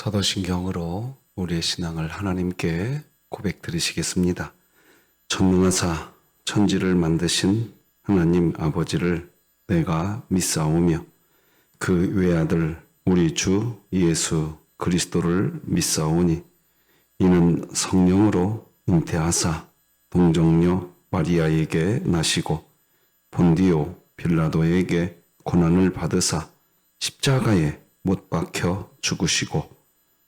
사도신경으로 우리의 신앙을 하나님께 고백드리시겠습니다. 전능하사 천지를 만드신 하나님 아버지를 내가 믿사오며 그 외아들 우리 주 예수 그리스도를 믿사오니 이는 성령으로 잉태하사 동정녀 마리아에게 나시고 본디오 빌라도에게 고난을 받으사 십자가에 못 박혀 죽으시고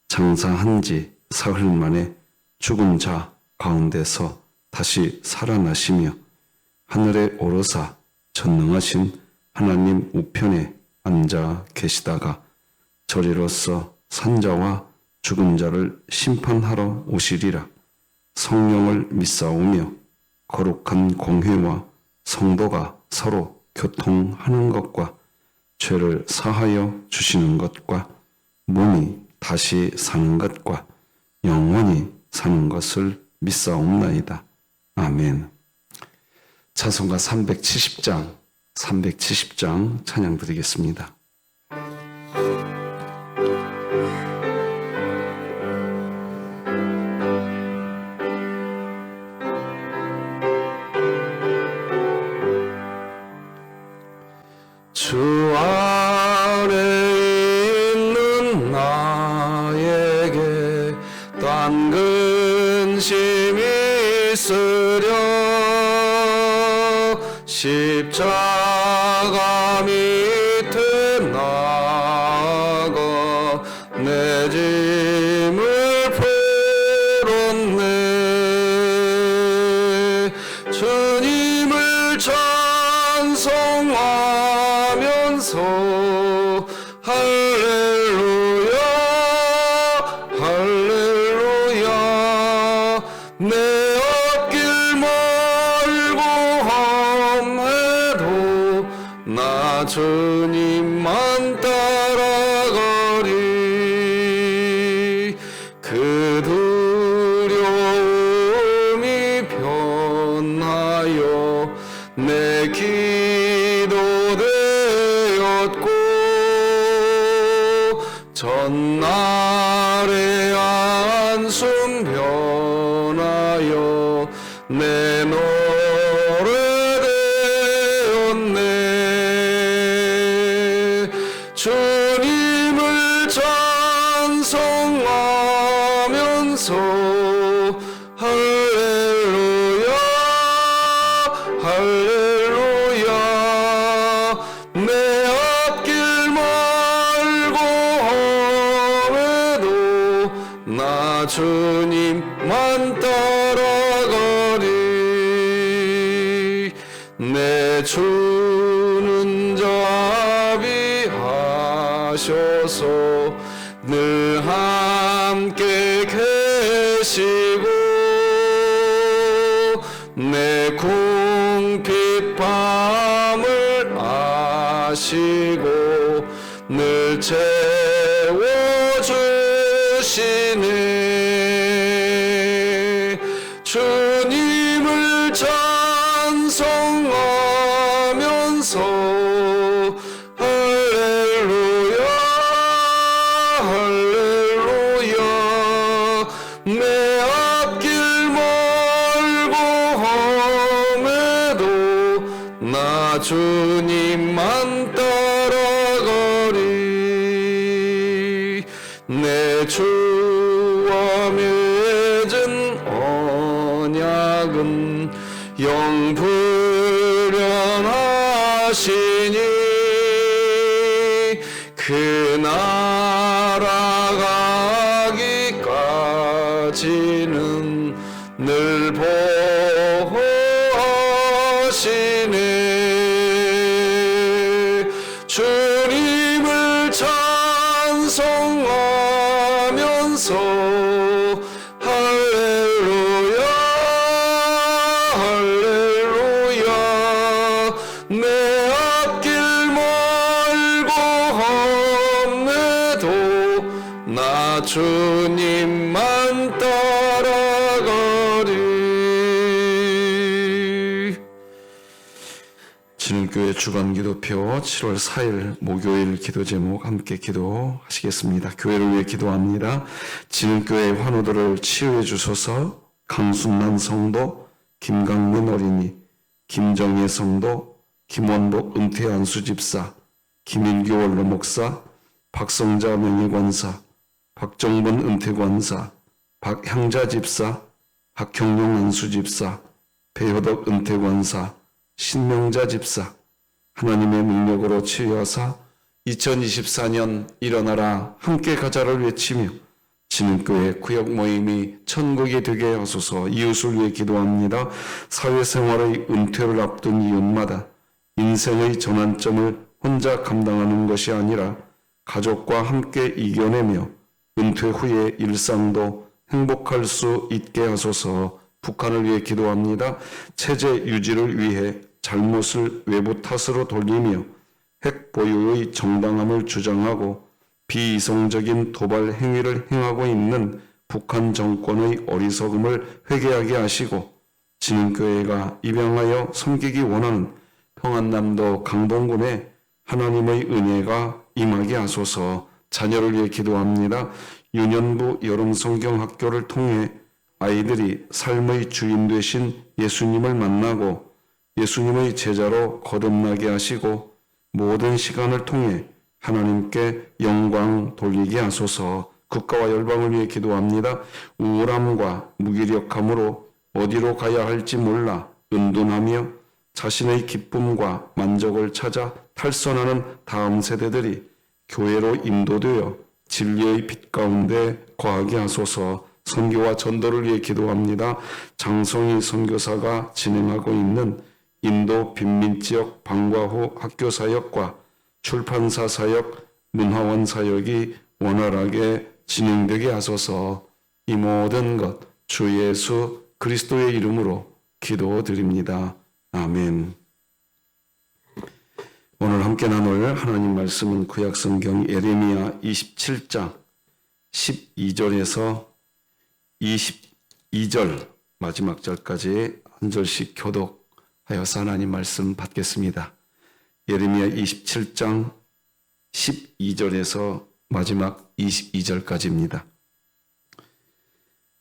장사한 지 사흘 만에 죽은 자 가운데서 다시 살아나시며 하늘에 오르사 전능하신 하나님 우편에 앉아 계시다가 저리로서 산자와 죽은 자를 심판하러 오시리라. 성령을 믿사오며 거룩한 공회와 성도가 서로 교통하는 것과 죄를 사하여 주시는 것과 몸이 다시 사는 것과 영원히 사는 것을 믿사옵나이다. 아멘. 찬송가 370장 찬양 드리겠습니다. 주 안에 있는 나에게 딴 근심이 있으려 십자가 밑에 나아가 내 짐을 풀었네. 주님을 찬송하면서 할렐루야 할렐루야 내 앞길 멀고 험해도 나 주님만 따라가리. 그 두려움이 변하여 내 기도 되었고 전날의 안숨 변하여 내 노래 되었네. 주님을 찬송하면서 할렐루야 할렐루야 내 앞길 멀고 험해도 나 주님만 따라가리. 내 주는 자비하셔서 늘 함께 계시고 내 궁핍 밤을 아시고 늘 채워주시네. 주님을 찬송하면서 할렐루야 할렐루야 내 앞길 멀고 험해도 나 주님만 따라가리. 내 주와 맺은 언약은 영불변하시니 그 나라 가기까지는 늘 보호하시네. 주님을 찬송하면서 할렐루야 할렐루야 내 앞길 멀고 험해도 나 주님만 따라가리. 진울교회 주간 기도표 7월 4일 목요일 기도 제목 함께 기도하시겠습니다. 교회를 위해 기도합니다. 진흥교회 환우들을 치유해 주소서. 강순란 성도, 김강민 어린이, 김정혜 성도, 김원복 은퇴 안수 집사, 김일규 원로 목사, 박성자 명예권사, 박정본 은퇴 권사, 박향자 집사, 박형용 안수 집사, 배효덕 은퇴 권사, 신명자 집사, 하나님의 능력으로 치유하사 2024년 일어나라 함께 가자를 외치며 진흥교회 구역 모임이 천국이 되게 하소서. 이웃을 위해 기도합니다. 사회생활의 은퇴를 앞둔 이웃마다 인생의 전환점을 혼자 감당하는 것이 아니라 가족과 함께 이겨내며 은퇴 후의 일상도 행복할 수 있게 하소서. 북한을 위해 기도합니다. 체제 유지를 위해 잘못을 외부 탓으로 돌리며 핵 보유의 정당함을 주장하고 비이성적인 도발 행위를 행하고 있는 북한 정권의 어리석음을 회개하게 하시고 진흥교회가 입양하여 섬기기 원하는 평안남도 강동군에 하나님의 은혜가 임하게 하소서. 자녀를 위해 기도합니다. 유년부 여름성경학교를 통해 아이들이 삶의 주인 되신 예수님을 만나고 예수님의 제자로 거듭나게 하시고 모든 시간을 통해 하나님께 영광 돌리게 하소서. 국가와 열방을 위해 기도합니다. 우울함과 무기력함으로 어디로 가야 할지 몰라 은둔하며 자신의 기쁨과 만족을 찾아 탈선하는 다음 세대들이 교회로 인도되어 진리의 빛 가운데 거하게 하소서. 선교와 전도를 위해 기도합니다. 장성희 선교사가 진행하고 있는 인도 빈민지역 방과 후 학교 사역과 출판사 사역, 문화원 사역이 원활하게 진행되게 하소서. 이 모든 것 주 예수 그리스도의 이름으로 기도드립니다. 아멘. 오늘 함께 나눌 하나님 말씀은 구약성경 예레미야 27장 12절에서 22절 마지막 절까지 한 절씩 교독하여서 하나님 말씀 받겠습니다. 예레미야 27장 12절에서 마지막 22절까지입니다.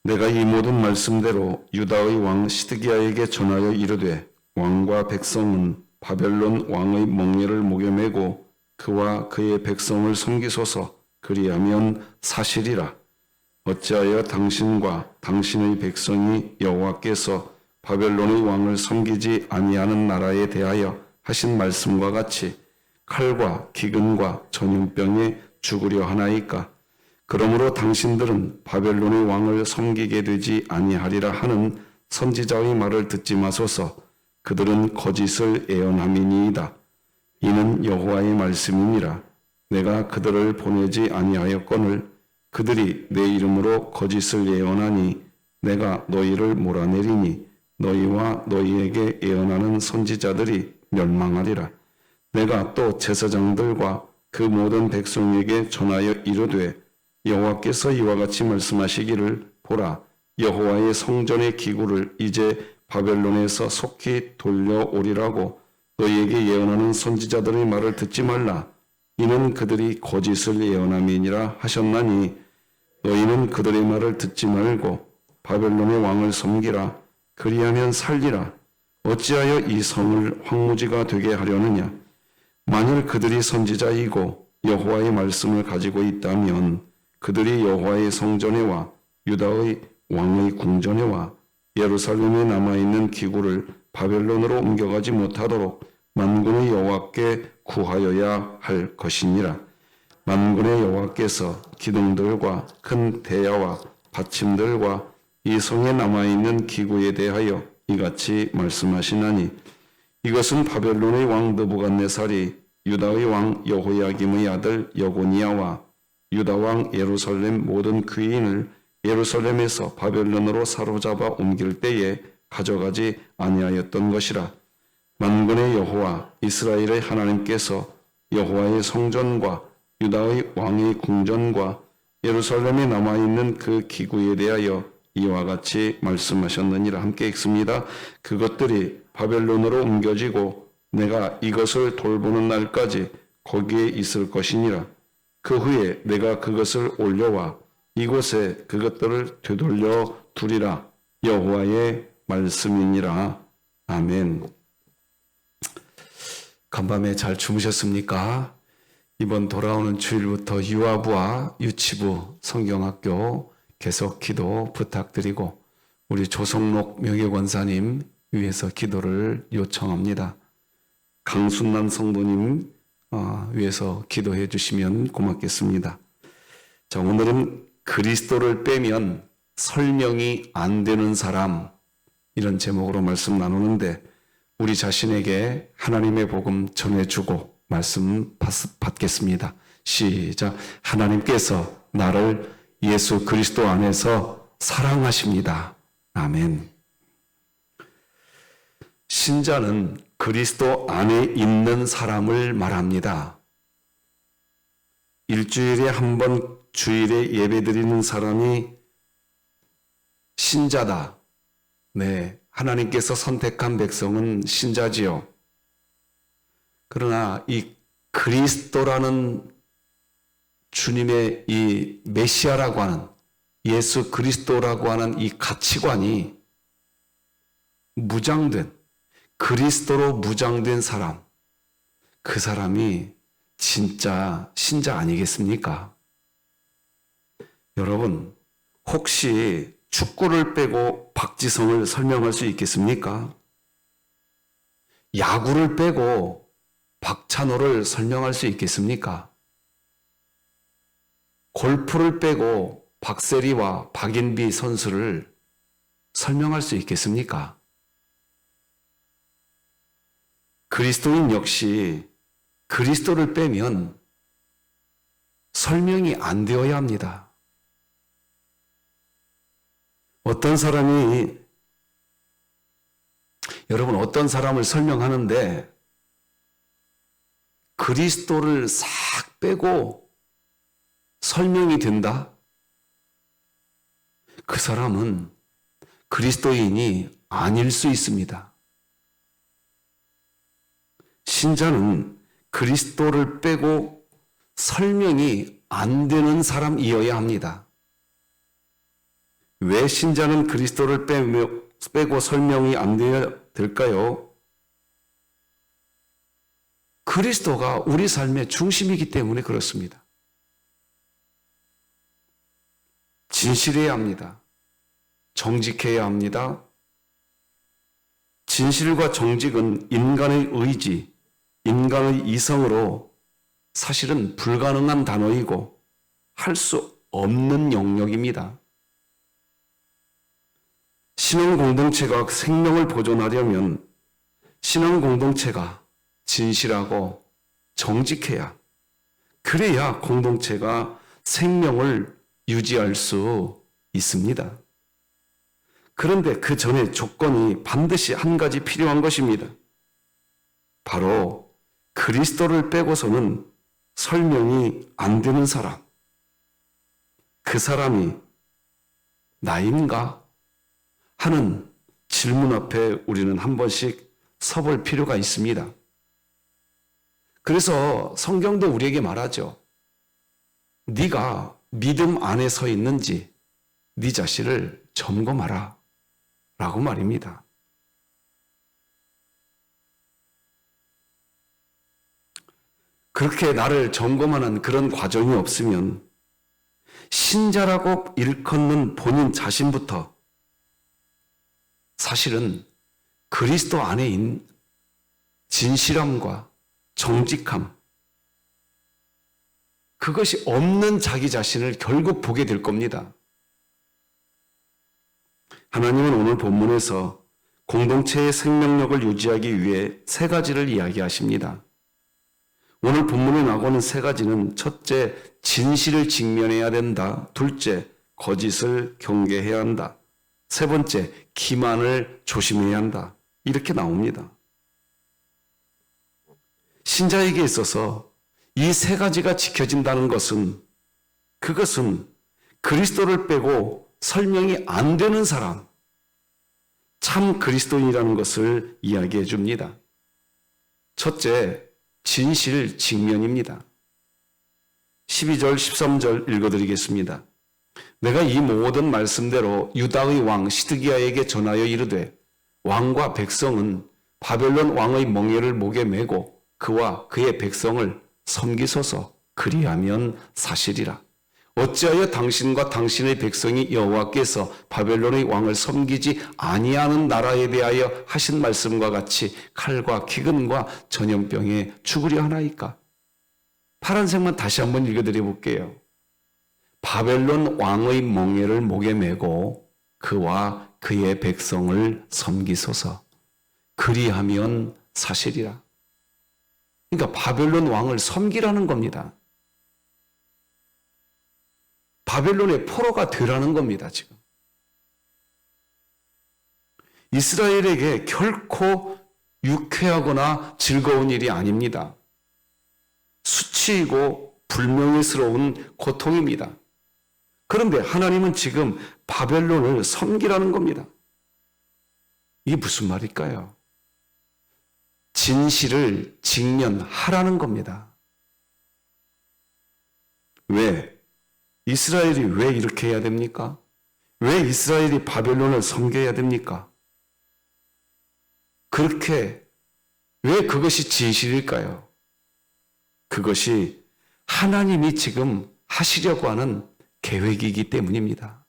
내가 이 모든 말씀대로 유다의 왕 시드기야에게 전하여 이르되 왕과 백성은 바벨론 왕의 멍에를 목에 메고 그와 그의 백성을 섬기소서. 그리하면 사실이라. 어찌하여 당신과 당신의 백성이 여호와께서 바벨론의 왕을 섬기지 아니하는 나라에 대하여 하신 말씀과 같이 칼과 기근과 전염병에 죽으려 하나이까? 그러므로 당신들은 바벨론의 왕을 섬기게 되지 아니하리라 하는 선지자의 말을 듣지 마소서. 그들은 거짓을 애언함이니이다. 이는 여호와의 말씀이니라. 내가 그들을 보내지 아니하였거늘 그들이 내 이름으로 거짓을 예언하니 내가 너희를 몰아내리니 너희와 너희에게 예언하는 선지자들이 멸망하리라. 내가 또 제사장들과 그 모든 백성에게 전하여 이르되 여호와께서 이와 같이 말씀하시기를 보라, 여호와의 성전의 기구를 이제 바벨론에서 속히 돌려오리라고 너희에게 예언하는 선지자들의 말을 듣지 말라. 이는 그들이 거짓을 예언함이니라 하셨나니 너희는 그들의 말을 듣지 말고 바벨론의 왕을 섬기라. 그리하면 살리라. 어찌하여 이 성을 황무지가 되게 하려느냐? 만일 그들이 선지자이고 여호와의 말씀을 가지고 있다면 그들이 여호와의 성전에와 유다의 왕의 궁전에와 예루살렘에 남아있는 기구를 바벨론으로 옮겨가지 못하도록 만군의 여호와께 구하여야 할 것이니라. 만군의 여호와께서 기둥들과 큰 대야와 받침들과 이 성에 남아있는 기구에 대하여 이같이 말씀하시나니 이것은 바벨론의 왕 느부갓네살이 유다의 왕 여호야김의 아들 여고니야와 유다 왕 예루살렘 모든 귀인을 예루살렘에서 바벨론으로 사로잡아 옮길 때에 가져가지 아니하였던 것이라. 만군의 여호와 이스라엘의 하나님께서 여호와의 성전과 유다의 왕의 궁전과 예루살렘에 남아있는 그 기구에 대하여 이와 같이 말씀하셨느니라. 함께 읽습니다. 그것들이 바벨론으로 옮겨지고 내가 이것을 돌보는 날까지 거기에 있을 것이니라. 그 후에 내가 그것을 올려와 이곳에 그것들을 되돌려 두리라. 여호와의 말씀이니라. 아멘. 간밤에 잘 주무셨습니까? 이번 돌아오는 주일부터 유아부와 유치부 성경학교 계속 기도 부탁드리고 우리 조성록 명예권사님 위해서 기도를 요청합니다. 강순남 성도님 위해서 기도해 주시면 고맙겠습니다. 자, 오늘은 그리스도를 빼면 설명이 안 되는 사람, 이런 제목으로 말씀 나누는데 우리 자신에게 하나님의 복음 전해주고 말씀 받겠습니다. 시작. 하나님께서 나를 예수 그리스도 안에서 사랑하십니다. 아멘. 신자는 그리스도 안에 있는 사람을 말합니다. 일주일에 한 번 주일에 예배드리는 사람이 신자다. 네, 하나님께서 선택한 백성은 신자지요. 그러나 이 그리스도라는 주님의 이 메시아라고 하는 예수 그리스도라고 하는 이 가치관이 무장된, 그리스도로 무장된 사람, 그 사람이 진짜 신자 아니겠습니까? 여러분, 혹시 축구를 빼고 박지성을 설명할 수 있겠습니까? 야구를 빼고 박찬호를 설명할 수 있겠습니까? 골프를 빼고 박세리와 박인비 선수를 설명할 수 있겠습니까? 그리스도인 역시 그리스도를 빼면 설명이 안 되어야 합니다. 어떤 사람이, 여러분 어떤 사람을 설명하는데 그리스도를 싹 빼고 설명이 된다? 그 사람은 그리스도인이 아닐 수 있습니다. 신자는 그리스도를 빼고 설명이 안 되는 사람이어야 합니다. 왜 신자는 그리스도를 빼고 설명이 안 되어야 될까요? 그리스도가 우리 삶의 중심이기 때문에 그렇습니다. 진실해야 합니다. 정직해야 합니다. 진실과 정직은 인간의 의지, 인간의 이성으로 사실은 불가능한 단어이고 할 수 없는 영역입니다. 신앙 공동체가 생명을 보존하려면 신앙 공동체가 진실하고 정직해야, 그래야 공동체가 생명을 유지할 수 있습니다. 그런데 그 전에 조건이 반드시 한 가지 필요한 것입니다. 바로 그리스도를 빼고서는 설명이 안 되는 사람. 그 사람이 나인가? 하는 질문 앞에 우리는 한 번씩 서볼 필요가 있습니다. 그래서 성경도 우리에게 말하죠. 네가 믿음 안에 서 있는지 네 자신을 점검하라 라고 말입니다. 그렇게 나를 점검하는 그런 과정이 없으면 신자라고 일컫는 본인 자신부터 사실은 그리스도 안에 있는 진실함과 정직함, 그것이 없는 자기 자신을 결국 보게 될 겁니다. 하나님은 오늘 본문에서 공동체의 생명력을 유지하기 위해 세 가지를 이야기하십니다. 오늘 본문에 나오는 세 가지는 첫째, 진실을 직면해야 된다. 둘째, 거짓을 경계해야 한다. 세 번째, 기만을 조심해야 한다. 이렇게 나옵니다. 신자에게 있어서 이 세 가지가 지켜진다는 것은, 그것은 그리스도를 빼고 설명이 안 되는 사람, 참 그리스도인이라는 것을 이야기해 줍니다. 첫째, 진실 직면입니다. 12절 13절 읽어드리겠습니다. 내가 이 모든 말씀대로 유다의 왕 시드기야에게 전하여 이르되 왕과 백성은 바벨론 왕의 멍에를 목에 메고 그와 그의 백성을 섬기소서. 그리하면 사실이라. 어찌하여 당신과 당신의 백성이 여호와께서 바벨론의 왕을 섬기지 아니하는 나라에 대하여 하신 말씀과 같이 칼과 기근과 전염병에 죽으려 하나이까? 파란색만 다시 한번 읽어드려 볼게요. 바벨론 왕의 멍에를 목에 메고 그와 그의 백성을 섬기소서. 그리하면 사실이라. 그러니까 바벨론 왕을 섬기라는 겁니다. 바벨론의 포로가 되라는 겁니다, 지금. 이스라엘에게 결코 유쾌하거나 즐거운 일이 아닙니다. 수치이고 불명예스러운 고통입니다. 그런데 하나님은 지금 바벨론을 섬기라는 겁니다. 이게 무슨 말일까요? 진실을 직면하라는 겁니다. 왜? 이스라엘이 왜 이렇게 해야 됩니까? 왜 이스라엘이 바벨론을 섬겨야 됩니까? 그렇게 왜 그것이 진실일까요? 그것이 하나님이 지금 하시려고 하는 계획이기 때문입니다.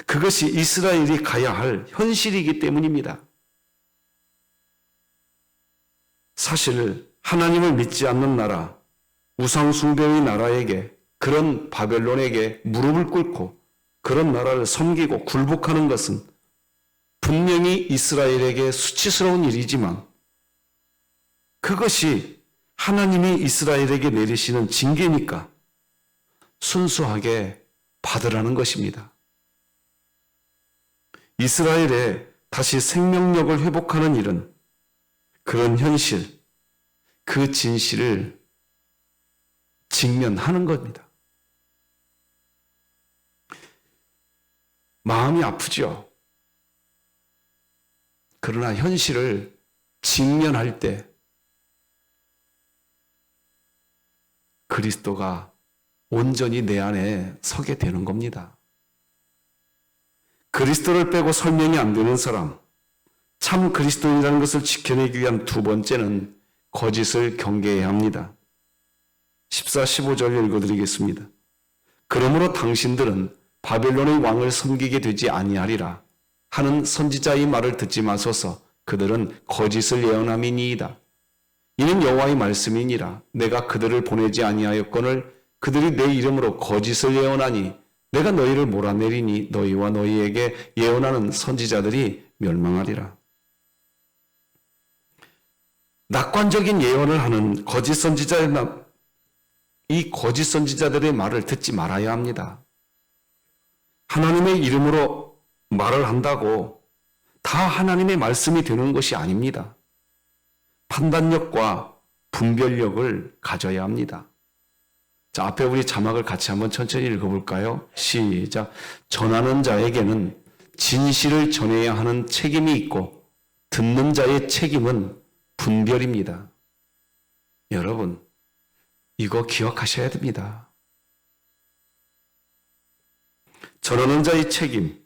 그것이 이스라엘이 가야 할 현실이기 때문입니다. 사실 하나님을 믿지 않는 나라, 우상숭배의 나라에게, 그런 바벨론에게 무릎을 꿇고 그런 나라를 섬기고 굴복하는 것은 분명히 이스라엘에게 수치스러운 일이지만 그것이 하나님이 이스라엘에게 내리시는 징계니까 순수하게 받으라는 것입니다. 이스라엘에 다시 생명력을 회복하는 일은 그런 현실, 그 진실을 직면하는 겁니다. 마음이 아프죠. 그러나 현실을 직면할 때 그리스도가 온전히 내 안에 서게 되는 겁니다. 그리스도를 빼고 설명이 안 되는 사람, 참 그리스도인이라는 것을 지켜내기 위한 두 번째는 거짓을 경계해야 합니다. 14, 15절 읽어드리겠습니다. 그러므로 당신들은 바벨론의 왕을 섬기게 되지 아니하리라 하는 선지자의 말을 듣지 마소서. 그들은 거짓을 예언함이니이다. 이는 여호와의 말씀이니라. 내가 그들을 보내지 아니하였거늘 그들이 내 이름으로 거짓을 예언하니 내가 너희를 몰아내리니 너희와 너희에게 예언하는 선지자들이 멸망하리라. 낙관적인 예언을 하는 거짓 선지자의 이 거짓 선지자들의 말을 듣지 말아야 합니다. 하나님의 이름으로 말을 한다고 다 하나님의 말씀이 되는 것이 아닙니다. 판단력과 분별력을 가져야 합니다. 자, 앞에 우리 자막을 같이 한번 천천히 읽어볼까요? 시작. 전하는 자에게는 진실을 전해야 하는 책임이 있고 듣는 자의 책임은 분별입니다. 여러분, 이거 기억하셔야 됩니다. 전하는 자의 책임,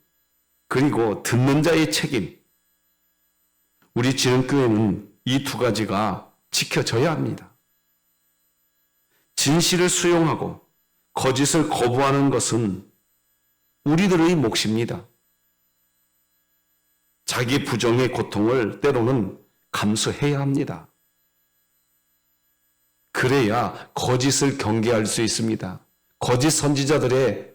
그리고 듣는 자의 책임. 우리 지름교회는 이 두 가지가 지켜져야 합니다. 진실을 수용하고 거짓을 거부하는 것은 우리들의 몫입니다. 자기 부정의 고통을 때로는 감수해야 합니다. 그래야 거짓을 경계할 수 있습니다. 거짓 선지자들의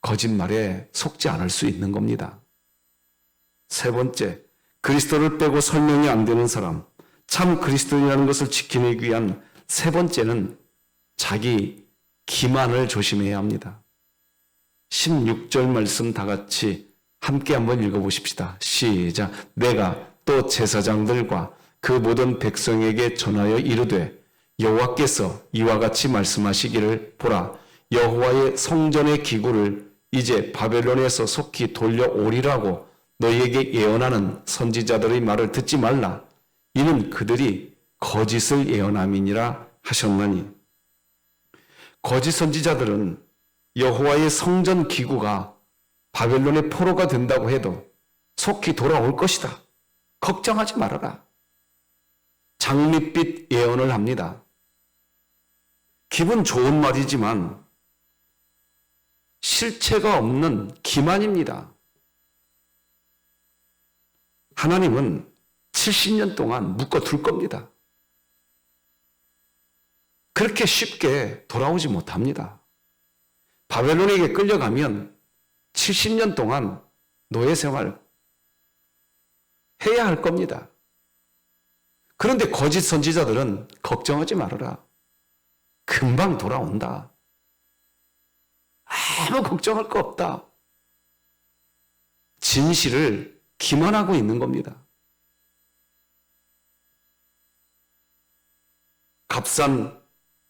거짓말에 속지 않을 수 있는 겁니다. 세 번째, 그리스도를 빼고 설명이 안 되는 사람, 참 그리스도인이라는 것을 지켜내기 위한 세 번째는 자기 기만을 조심해야 합니다. 16절 말씀 다 같이 함께 한번 읽어보십시다. 시작. 내가 또 제사장들과 그 모든 백성에게 전하여 이르되 여호와께서 이와 같이 말씀하시기를 보라, 여호와의 성전의 기구를 이제 바벨론에서 속히 돌려오리라고 너희에게 예언하는 선지자들의 말을 듣지 말라. 이는 그들이 거짓을 예언함이니라 하셨나니. 거짓 선지자들은 여호와의 성전 기구가 바벨론의 포로가 된다고 해도 속히 돌아올 것이다. 걱정하지 말아라. 장밋빛 예언을 합니다. 기분 좋은 말이지만 실체가 없는 기만입니다. 하나님은 70년 동안 묶어둘 겁니다. 그렇게 쉽게 돌아오지 못합니다. 바벨론에게 끌려가면 70년 동안 노예 생활 해야 할 겁니다. 그런데 거짓 선지자들은 걱정하지 말아라. 금방 돌아온다. 아무 걱정할 거 없다. 진실을 기만하고 있는 겁니다. 값싼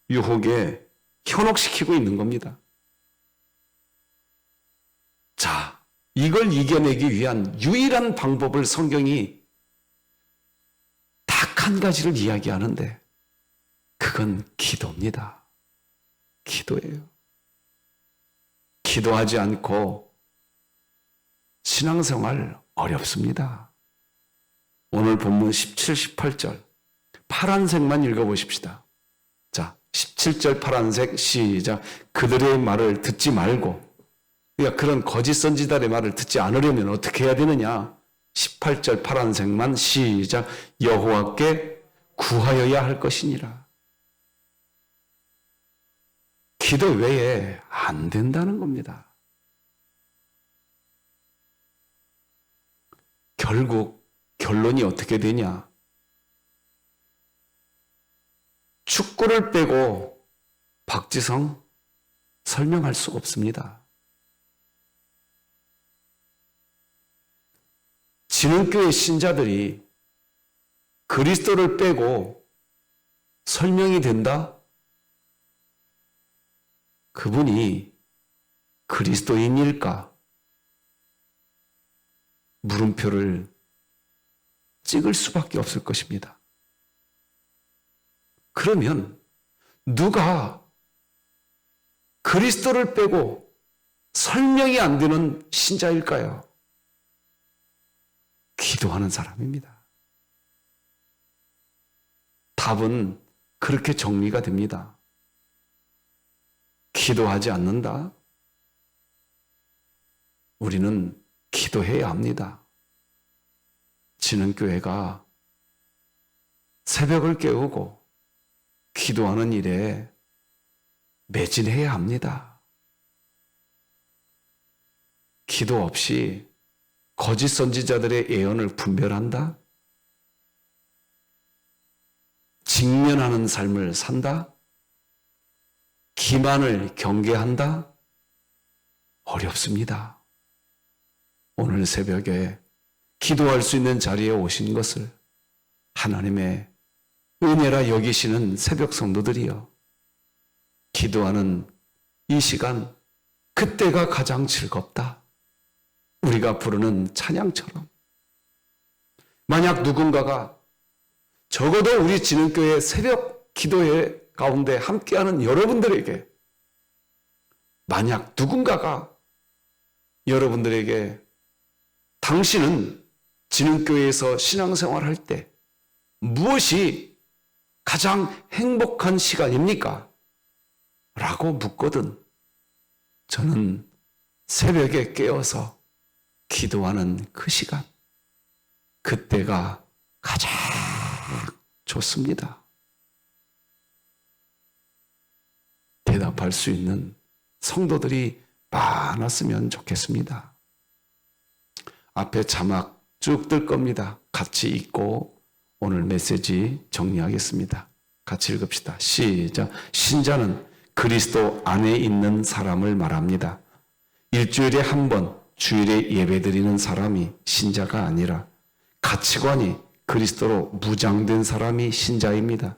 유혹에 현혹시키고 있는 겁니다. 자, 이걸 이겨내기 위한 유일한 방법을 성경이 딱 한 가지를 이야기하는데 그건 기도입니다. 기도예요. 기도하지 않고 신앙생활 어렵습니다. 오늘 본문 17, 18절 파란색만 읽어보십시다. 자, 17절 파란색 시작. 그들의 말을 듣지 말고, 그러니까 그런 거짓 선지자들의 말을 듣지 않으려면 어떻게 해야 되느냐? 18절 파란색만 시작. 여호와께 구하여야 할 것이니라. 기도 외에 안 된다는 겁니다. 결국 결론이 어떻게 되냐? 축구를 빼고 박지성 설명할 수 없습니다. 진흥교회 신자들이 그리스도를 빼고 설명이 된다? 그분이 그리스도인일까? 물음표를 찍을 수밖에 없을 것입니다. 그러면 누가 그리스도를 빼고 설명이 안 되는 신자일까요? 기도하는 사람입니다. 답은 그렇게 정리가 됩니다. 기도하지 않는다? 우리는 기도해야 합니다. 진흥교회가 새벽을 깨우고 기도하는 일에 매진해야 합니다. 기도 없이 거짓 선지자들의 예언을 분별한다? 직면하는 삶을 산다? 기만을 경계한다? 어렵습니다. 오늘 새벽에 기도할 수 있는 자리에 오신 것을 하나님의 은혜라 여기시는 새벽 성도들이여, 기도하는 이 시간, 그때가 가장 즐겁다. 우리가 부르는 찬양처럼. 만약 누군가가, 적어도 우리 진흥교회 새벽 기도회 가운데 함께하는 여러분들에게, 만약 누군가가 여러분들에게 당신은 진흥교회에서 신앙생활할 때 무엇이 가장 행복한 시간입니까? 라고 묻거든 저는 새벽에 깨어서 기도하는 그 시간, 그때가 가장 좋습니다. 대답할 수 있는 성도들이 많았으면 좋겠습니다. 앞에 자막 쭉 뜰 겁니다. 같이 읽고 오늘 메시지 정리하겠습니다. 같이 읽읍시다. 시작. 신자는 그리스도 안에 있는 사람을 말합니다. 일주일에 한 번 주일에 예배드리는 사람이 신자가 아니라 가치관이 그리스도로 무장된 사람이 신자입니다.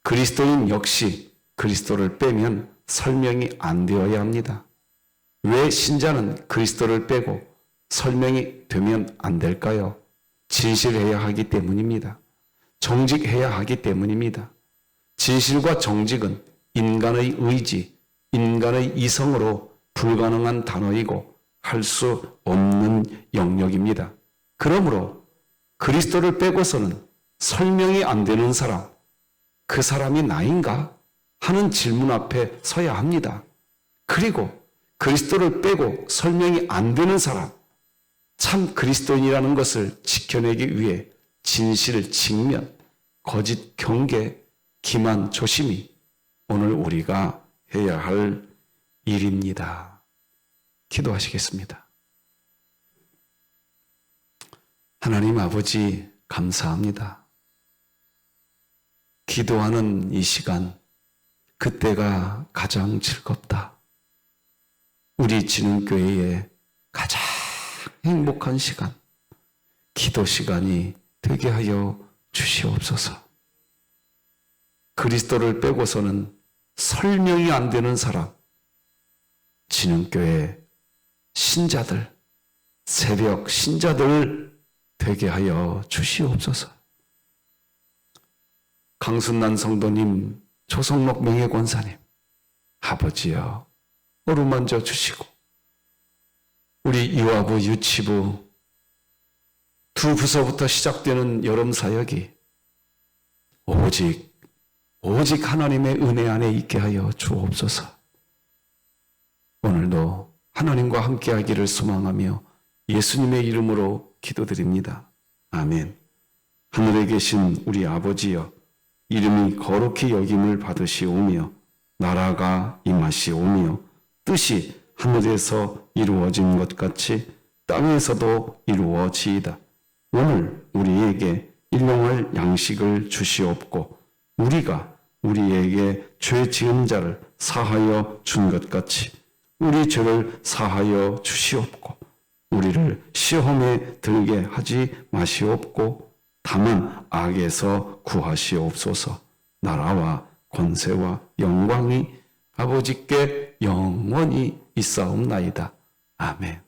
그리스도인 역시 그리스도를 빼면 설명이 안 되어야 합니다. 왜 신자는 그리스도를 빼고 설명이 되면 안 될까요? 진실해야 하기 때문입니다. 정직해야 하기 때문입니다. 진실과 정직은 인간의 의지, 인간의 이성으로 불가능한 단어이고 할 수 없는 영역입니다. 그러므로 그리스도를 빼고서는 설명이 안 되는 사람, 그 사람이 나인가? 하는 질문 앞에 서야 합니다. 그리고 그리스도를 빼고 설명이 안 되는 사람, 참 그리스도인이라는 것을 지켜내기 위해 진실 직면, 거짓 경계, 기만 조심이 오늘 우리가 해야 할 일입니다. 기도하시겠습니다. 하나님 아버지 감사합니다. 기도하는 이 시간, 그때가 가장 즐겁다. 우리 진흥교회의 가장 행복한 시간, 기도 시간이 되게 하여 주시옵소서. 그리스도를 빼고서는 설명이 안 되는 사람, 진흥교회 신자들, 새벽 신자들 되게 하여 주시옵소서. 강순난 성도님, 조성록 명예권사님, 아버지여 어루만져 주시고 우리 유아부, 유치부 두 부서부터 시작되는 여름 사역이 오직 하나님의 은혜 안에 있게 하여 주옵소서. 오늘도 하나님과 함께하기를 소망하며 예수님의 이름으로 기도드립니다. 아멘. 하늘에 계신 우리 아버지여, 이름이 거룩히 여김을 받으시오며 나라가 임하시오며 뜻이 하늘에서 이루어진 것 같이 땅에서도 이루어지이다. 오늘 우리에게 일용할 양식을 주시옵고 우리가 우리에게 죄 지은 자를 사하여 준 것 같이 우리 죄를 사하여 주시옵고 우리를 시험에 들게 하지 마시옵고 다만 악에서 구하시옵소서. 나라와 권세와 영광이 아버지께 영원히 있사옵나이다. 아멘.